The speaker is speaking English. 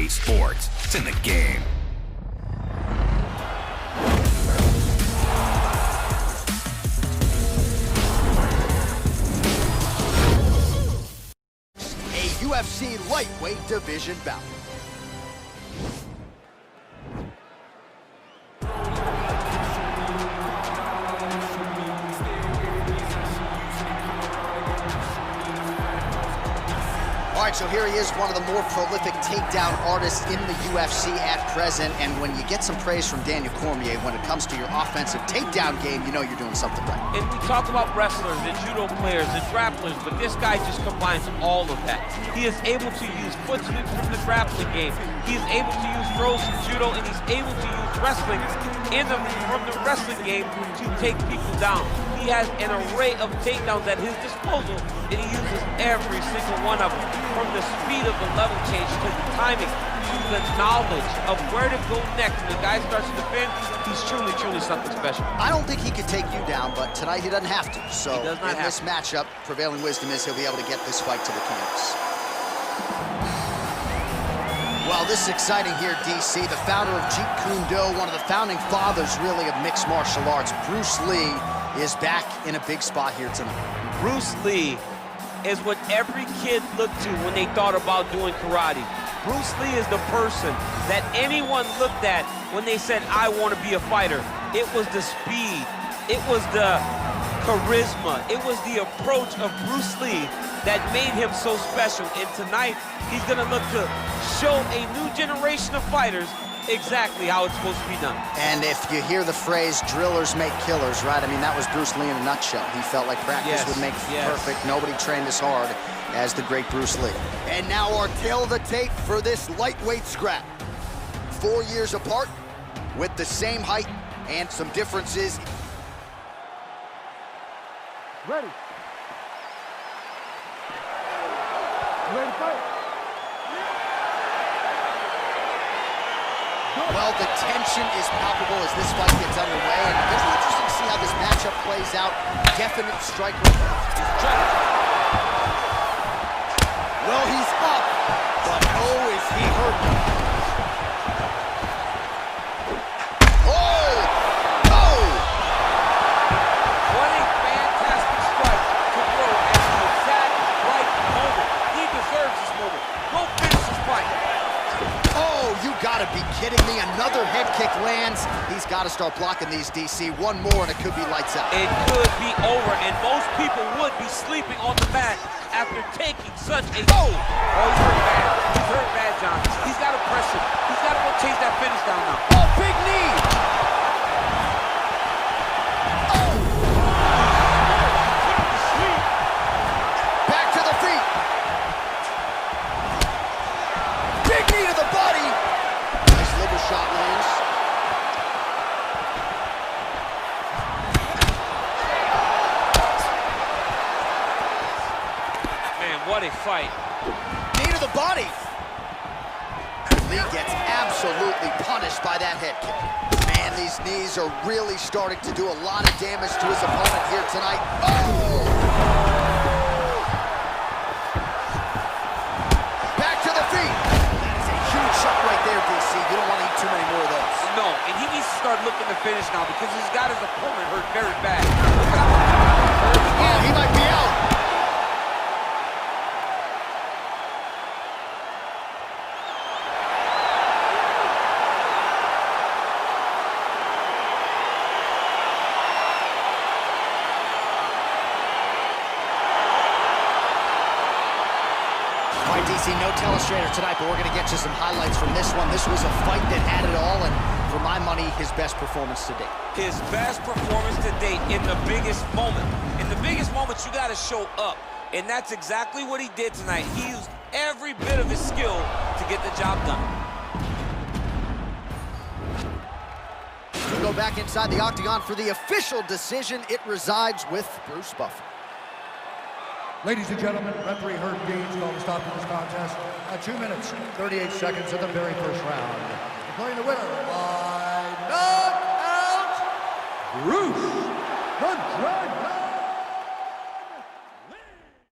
UFC sports. It's in the game. A UFC lightweight division bout. All right, so here he is, one of the more prolific takedown artists in the UFC at present. And when you get some praise from Daniel Cormier when it comes to your offensive takedown game, you know you're doing something right. And we talk about wrestlers and judo players and grapplers, but this guy just combines all of that. He is able to use foot sweeps from the grappling game. He is able to use throws from judo, and he's able to use wrestling from the wrestling game to take people down. He has an array of takedowns at his disposal, and he uses every single one of them. From the speed of the level change to the timing to the knowledge of where to go next. When the guy starts to defend, he's truly, truly something special. I don't think he could take you down, but tonight he doesn't have to. So he does not in this matchup, prevailing wisdom is he'll be able to get this fight to the canvas. Well, this is exciting here, DC. The founder of Jeet Kune Do, one of the founding fathers, really, of mixed martial arts, Bruce Lee, is back in a big spot here tonight. Bruce Lee is what every kid looked to when they thought about doing karate. Bruce Lee is the person that anyone looked at when they said, I want to be a fighter. It was the speed, it was the charisma, it was the approach of Bruce Lee that made him so special. And tonight, he's gonna look to show a new generation of fighters exactly how it's supposed to be done. And if you hear the phrase, drillers make killers, right? I mean, that was Bruce Lee in a nutshell. He felt like practice would make perfect. Nobody trained as hard as the great Bruce Lee. And now our tail of the tape for this lightweight scrap. 4 years apart, with the same height and some differences. Ready. Ready to fight. Well, the tension is palpable as this fight gets underway, and it's interesting to see how this matchup plays out. Definite strike rate. Well, he's up, but oh, is he hurt. Oh! Oh! What a fantastic strike to throw at the exact right moment. He deserves this moment. Go finish this fight. Oh, you gotta be kidding me. Another head kick lands. He's got to start blocking these, DC. One more and it could be lights out. It could be over, and most people would be sleeping on the mat after taking such a... Oh, he's hurt bad. He's hurt bad, John. He's got to press him. He's got to go chase that finish down now. Oh, big knee. Oh. Back to the feet. Big knee to the body. Nice liver shot lands. Man, what a fight. Knee to the body. Lee gets absolutely punished by that head kick. Man, these knees are really starting to do a lot of damage to his opponent here tonight. Oh! Back to the feet. That is a huge shot right there, DC. You don't want to eat too many more of those. No, and he needs to start looking to finish now because he's got his opponent hurt very bad. Yeah, he might be out. All right, DC, no telestrator tonight, but we're going to get you some highlights from this one. This was a fight that had it all, and for my money, his best performance to date. His best performance to date in the biggest moment. In the biggest moments, you got to show up, and that's exactly what he did tonight. He used every bit of his skill to get the job done. We'll go back inside the octagon for the official decision. It resides with Bruce Buffer. Ladies and gentlemen, referee Herb Dean's called to stop to this contest at 2 minutes, 38 seconds of the very first round. Declaring the winner by knockout, Bruce the Dragon